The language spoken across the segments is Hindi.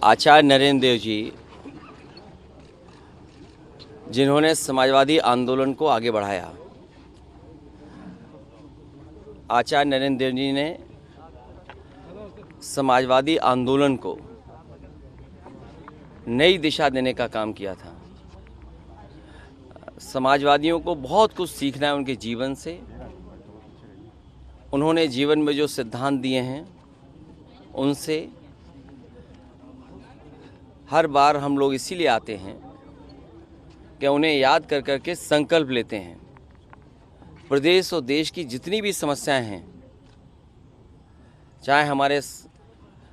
आचार्य नरेंद्र देव जी, जिन्होंने समाजवादी आंदोलन को आगे बढ़ाया। आचार्य नरेंद्र देव जी ने समाजवादी आंदोलन को नई दिशा देने का काम किया था। समाजवादियों को बहुत कुछ सीखना है उनके जीवन से। उन्होंने जीवन में जो सिद्धांत दिए हैं उनसे हर बार हम लोग इसीलिए आते हैं कि उन्हें याद कर कर के संकल्प लेते हैं। प्रदेश और देश की जितनी भी समस्याएं हैं, चाहे हमारे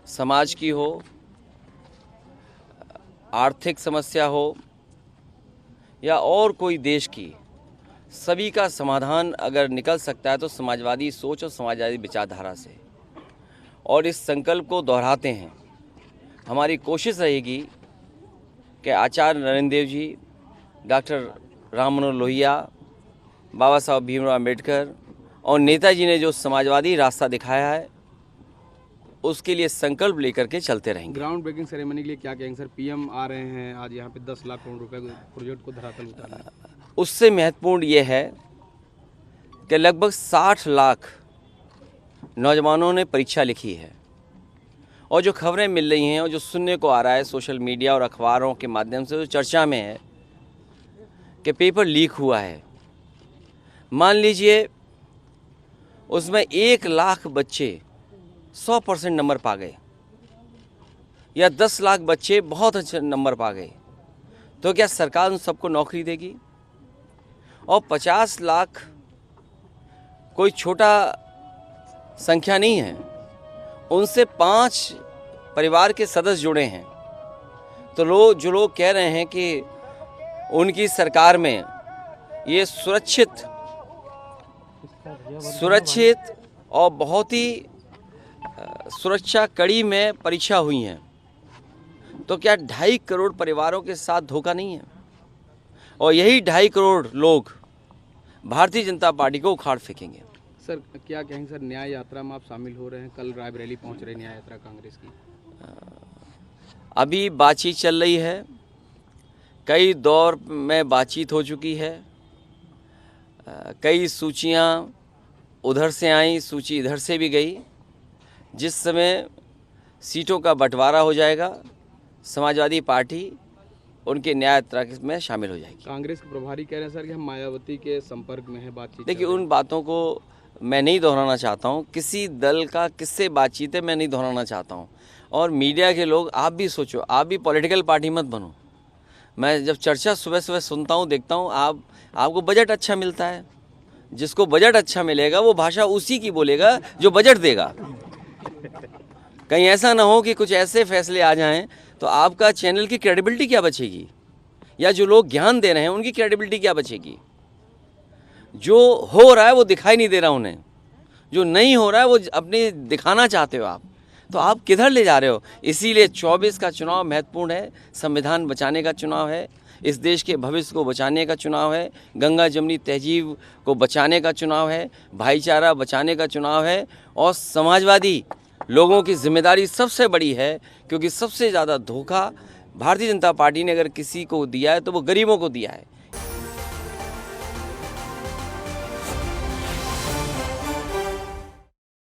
समाज की हो, आर्थिक समस्या हो या और कोई देश की, सभी का समाधान अगर निकल सकता है तो समाजवादी सोच और समाजवादी विचारधारा से। और इस संकल्प को दोहराते हैं। हमारी कोशिश रहेगी कि आचार्य नरेंद्र देव जी, डॉक्टर राम मनोहर लोहिया, बाबा साहब भीमराव अम्बेडकर और नेताजी ने जो समाजवादी रास्ता दिखाया है उसके लिए संकल्प लेकर के चलते रहेंगे। ग्राउंड ब्रेकिंग सेरेमनी के लिए क्या कहेंगे सर? पीएम आ रहे हैं आज यहाँ पे 10 लाख करोड़ रुपए प्रोजेक्ट को धरातल उतारना। उससे महत्वपूर्ण ये है कि लगभग 60 लाख नौजवानों ने परीक्षा लिखी है और जो खबरें मिल रही हैं और जो सुनने को आ रहा है सोशल मीडिया और अखबारों के माध्यम से, जो चर्चा में है कि पेपर लीक हुआ है। मान लीजिए उसमें 1 लाख बच्चे 100% नंबर पा गए या 10 लाख बच्चे बहुत अच्छे नंबर पा गए, तो क्या सरकार उन सबको नौकरी देगी? और 50 लाख कोई छोटा संख्या नहीं है। उनसे 5 परिवार के सदस्य जुड़े हैं। तो जो लोग कह रहे हैं कि उनकी सरकार में ये सुरक्षित और बहुत ही सुरक्षा कड़ी में परीक्षा हुई हैं, तो क्या 2.5 करोड़ परिवारों के साथ धोखा नहीं है? और यही 2.5 करोड़ लोग भारतीय जनता पार्टी को उखाड़ फेंकेंगे। सर क्या कहेंगे सर, न्याय यात्रा में आप शामिल हो रहे हैं, कल रायबरेली पहुंच रहे न्याय यात्रा कांग्रेस की? अभी बातचीत चल रही है, कई दौर में बातचीत हो चुकी है। कई सूचियां उधर से आई, सूची इधर से भी गई। जिस समय सीटों का बंटवारा हो जाएगा, समाजवादी पार्टी उनके न्याय यात्रा में शामिल हो जाएगी। कांग्रेस के प्रभारी कह रहे हैं सर कि हम मायावती के संपर्क में है, बातचीत। देखिए, उन बातों को मैं नहीं दोहराना चाहता हूँ। किसी दल का किससे बातचीत है मैं नहीं दोहराना चाहता हूँ। और मीडिया के लोग, आप भी सोचो, आप भी पॉलिटिकल पार्टी मत बनो। मैं जब चर्चा सुबह सुबह सुनता हूँ, देखता हूँ, आपको बजट अच्छा मिलता है। जिसको बजट अच्छा मिलेगा वो भाषा उसी की बोलेगा जो बजट देगा। कहीं ऐसा ना हो कि कुछ ऐसे फैसले आ जाएं तो आपका चैनल की क्रेडिबिलिटी क्या बचेगी, या जो लोग ज्ञान दे रहे हैं उनकी क्रेडिबिलिटी क्या बचेगी? जो हो रहा है वो दिखाई नहीं दे रहा उन्हें, जो नहीं हो रहा है वो अपने दिखाना चाहते हो आप, तो आप किधर ले जा रहे हो? इसीलिए 24 का चुनाव महत्वपूर्ण है। संविधान बचाने का चुनाव है, इस देश के भविष्य को बचाने का चुनाव है, गंगा जमुनी तहजीब को बचाने का चुनाव है, भाईचारा बचाने का चुनाव है। और समाजवादी लोगों की जिम्मेदारी सबसे बड़ी है, क्योंकि सबसे ज़्यादा धोखा भारतीय जनता पार्टी ने अगर किसी को दिया है तो वो गरीबों को दिया है।